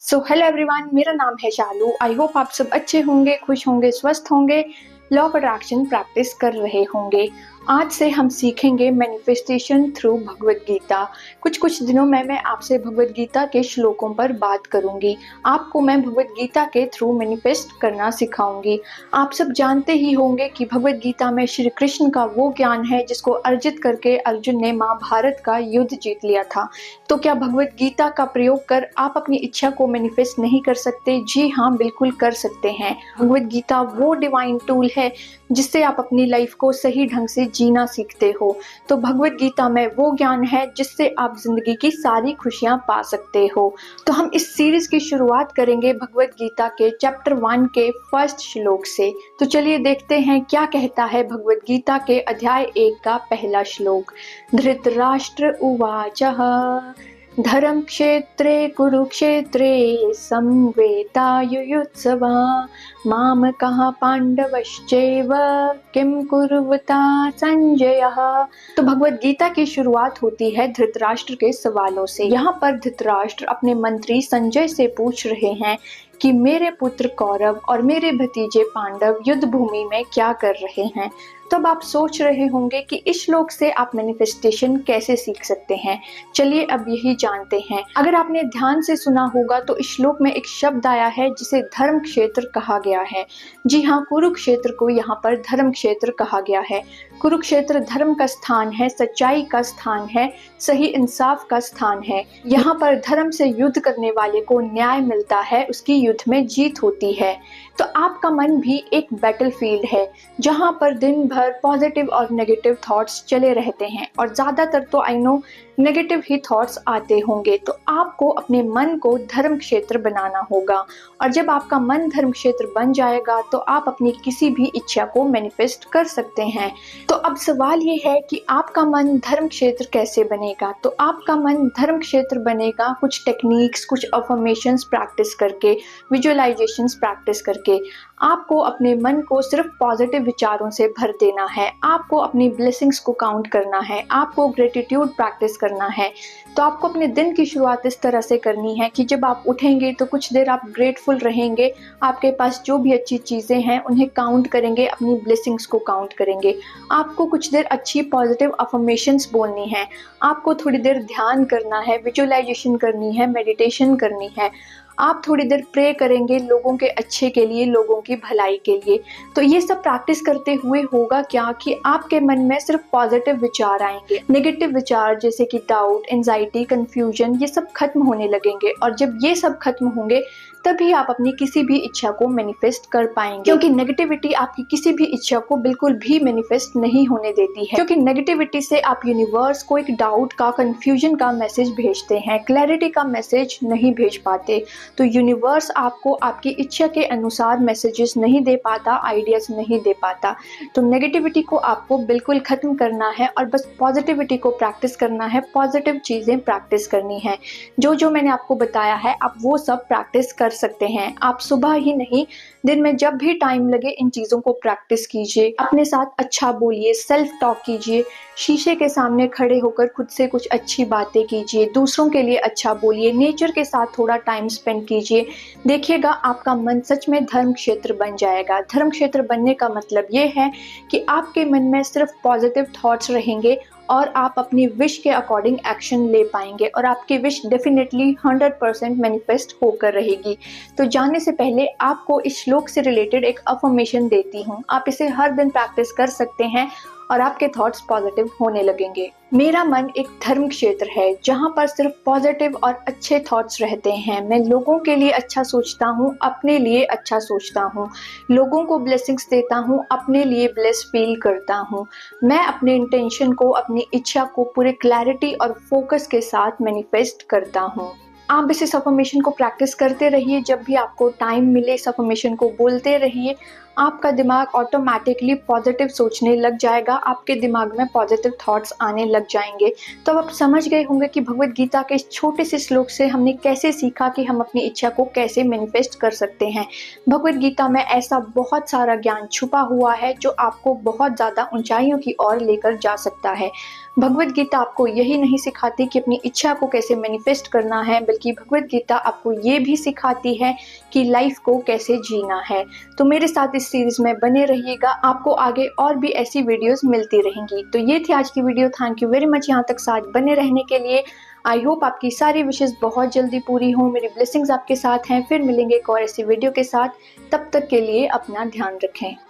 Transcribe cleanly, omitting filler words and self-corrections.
So hello everyone, मेरा नाम है शालू। आई होप आप सब अच्छे होंगे, खुश होंगे, स्वस्थ होंगे, लॉ ऑफ अट्रैक्शन प्रैक्टिस कर रहे होंगे। आज से हम सीखेंगे मैनिफेस्टेशन थ्रू भगवत गीता। कुछ दिनों में मैं आपसे भगवत गीता के श्लोकों पर बात करूंगी। आपको मैं भगवत गीता के थ्रू मैनिफेस्ट करना सिखाऊंगी। आप सब जानते ही होंगे कि भगवत गीता में श्री कृष्ण का वो ज्ञान है जिसको अर्जित करके अर्जुन ने महाभारत का युद्ध जीत लिया था। तो क्या भगवत गीता का प्रयोग कर आप अपनी इच्छा को मैनिफेस्ट नहीं कर सकते? जी हाँ, बिल्कुल कर सकते हैं। भगवत गीता वो डिवाइन टूल है जिससे आप अपनी लाइफ को सही ढंग से जीना सीखते हो। तो भगवत गीता में वो ज्ञान है जिससे आप जिंदगी की सारी खुशियां पा सकते हो। तो हम इस सीरीज की शुरुआत करेंगे भगवत गीता के चैप्टर 1 के फर्स्ट श्लोक से। तो चलिए देखते हैं क्या कहता है भगवत गीता के अध्याय 1 का पहला श्लोक। धृतराष्ट्र उवाचः धर्म क्षेत्रे कुरुक्षेत्रे संवेतायुयुत्सवा मामकः पांडवश्चैव किम कुर्वता संजयः। तो भगवत गीता की शुरुआत होती है धृतराष्ट्र के सवालों से। यहाँ पर धृतराष्ट्र अपने मंत्री संजय से पूछ रहे हैं कि मेरे पुत्र कौरव और मेरे भतीजे पांडव युद्ध भूमि में क्या कर रहे हैं। तो अब आप सोच रहे होंगे कि इस श्लोक से आप मैनिफेस्टेशन कैसे सीख सकते हैं। चलिए अब यही जानते हैं। अगर आपने ध्यान से सुना होगा तो इस श्लोक में एक शब्द आया है जिसे धर्म क्षेत्र कहा गया है। जी हाँ, कुरुक्षेत्र को यहाँ पर धर्म क्षेत्र कहा गया है। कुरुक्षेत्र धर्म का स्थान है, सच्चाई का स्थान है, सही इंसाफ का स्थान है। यहाँ पर धर्म से युद्ध करने वाले को न्याय मिलता है, उसकी युद्ध में जीत होती है। तो आपका मन भी एक बैटलफील्ड है जहाँ पर दिन भर पॉजिटिव और नेगेटिव थॉट्स चले रहते हैं, और ज़्यादातर तो I know negative he thoughts आते होंगे। तो आपको अपने मन को धर्म क्षेत्र बनाना होगा, और जब आपका मन धर्म क्षेत्र बन जाएगा तो आप अपनी किसी भी इच्छा को मैनिफेस्ट कर सकते हैं। तो अब सवाल ये है कि आपका मन धर्म क्षेत्र कैसे बनेगा। तो आपका मन धर्म क्षेत्र बनेगा कुछ टेक्निक्स, कुछ अफर्मेशंस प्रैक्टिस करके, विजुअलाइजेशंस प्रैक्टिस करके। आपको अपने मन को सिर्फ पॉजिटिव विचारों से भर देना है, आपको अपनी ब्लेसिंग्स को काउंट करना है, आपको ग्रेटिट्यूड प्रैक्टिस करना है। तो आपको अपने दिन की शुरुआत इस तरह से करनी है कि जब आप उठेंगे तो कुछ देर आप ग्रेटफुल रहेंगे, आपके पास जो भी अच्छी चीज़ें हैं उन्हें काउंट करेंगे, अपनी ब्लेसिंग्स को काउंट करेंगे। आपको कुछ देर अच्छी पॉजिटिव अफर्मेशंस बोलनी है, आपको थोड़ी देर ध्यान करना है, विजुअलाइजेशन करनी है, मेडिटेशन करनी है। आप थोड़ी देर प्रे करेंगे लोगों के अच्छे के लिए, लोगों की भलाई के लिए। तो ये सब प्रैक्टिस करते हुए होगा क्या कि आपके मन में सिर्फ पॉजिटिव विचार आएंगे। नेगेटिव विचार जैसे कि डाउट, एंजाइटी, कंफ्यूजन, ये सब खत्म होने लगेंगे। और जब ये सब खत्म होंगे तभी आप अपनी किसी भी इच्छा को मैनिफेस्ट कर पाएंगे, क्योंकि नेगेटिविटी आपकी किसी भी इच्छा को बिल्कुल भी मैनिफेस्ट नहीं होने देती है। क्योंकि नेगेटिविटी से आप यूनिवर्स को एक डाउट का, कंफ्यूजन का मैसेज भेजते हैं, क्लैरिटी का मैसेज नहीं भेज पाते। तो यूनिवर्स आपको आपकी इच्छा के अनुसार मैसेजेस नहीं दे पाता, आइडियाज नहीं दे पाता। तो नेगेटिविटी को आपको बिल्कुल खत्म करना है और बस पॉजिटिविटी को प्रैक्टिस करना है, पॉजिटिव चीज़ें प्रैक्टिस करनी है। जो मैंने आपको बताया है आप वो सब प्रैक्टिस कर सकते हैं। आप सुबह ही नहीं, दिन में जब भी टाइम लगे इन चीज़ों को प्रैक्टिस कीजिए। अपने साथ अच्छा बोलिए, सेल्फ टॉक कीजिए, शीशे के सामने खड़े होकर खुद से कुछ अच्छी बातें कीजिए, दूसरों के लिए अच्छा बोलिए, नेचर के साथ थोड़ा टाइम स्पेंड कीजिए। देखिएगा आपका मन सच में धर्म क्षेत्र बन जाएगा। धर्म क्षेत्र बनने का मतलब ये है कि आपके मन में सिर्फ पॉजिटिव थॉट्स रहेंगे और आप अपनी विश के अकॉर्डिंग एक्शन ले पाएंगे, और आपकी विश डेफिनेटली 100% मैनिफेस्ट होकर रहेगी। तो जाने से पहले आपको इस श्लोक से रिलेटेड एक अफर्मेशन देती हूँ। आप इसे हर दिन प्रैक्टिस कर सकते हैं और आपके थॉट्स पॉजिटिव होने लगेंगे। मेरा मन एक धर्म क्षेत्र है जहाँ पर सिर्फ पॉजिटिव और अच्छे थॉट्स रहते हैं। मैं लोगों के लिए अच्छा सोचता हूँ, अपने लिए अच्छा सोचता हूँ, लोगों को ब्लेसिंग्स देता हूँ, अपने लिए ब्लेस फील करता हूँ। मैं अपने इंटेंशन को, अपनी इच्छा को पूरे क्लैरिटी और फोकस के साथ मैनिफेस्ट करता हूँ। आप इस अफर्मेशन को प्रैक्टिस करते रहिए, जब भी आपको टाइम मिले इस अफर्मेशन को बोलते रहिए। आपका दिमाग ऑटोमेटिकली पॉजिटिव सोचने लग जाएगा, आपके दिमाग में पॉजिटिव थॉट्स आने लग जाएंगे। तो अब आप समझ गए होंगे कि भगवद गीता के इस छोटे से श्लोक से हमने कैसे सीखा कि हम अपनी इच्छा को कैसे मैनिफेस्ट कर सकते हैं। भगवद गीता में ऐसा बहुत सारा ज्ञान छुपा हुआ है जो आपको बहुत ज़्यादा ऊंचाइयों की ओर लेकर जा सकता है। भगवद गीता आपको यही नहीं सिखाती कि अपनी इच्छा को कैसे मैनिफेस्ट करना है, बल्कि भगवद गीता आपको ये भी सिखाती है कि लाइफ को कैसे जीना है। तो मेरे साथ इस सीरीज में बने रहिएगा, आपको आगे और भी ऐसी वीडियोस मिलती रहेंगी। तो ये थी आज की video. Thank you very much यहाँ तक साथ बने रहने के लिए। आई होप आपकी सारी विशेष बहुत जल्दी पूरी हो। मेरी ब्लेसिंग्स आपके साथ हैं। फिर मिलेंगे एक और ऐसी वीडियो के साथ। तब तक के लिए अपना ध्यान रखें।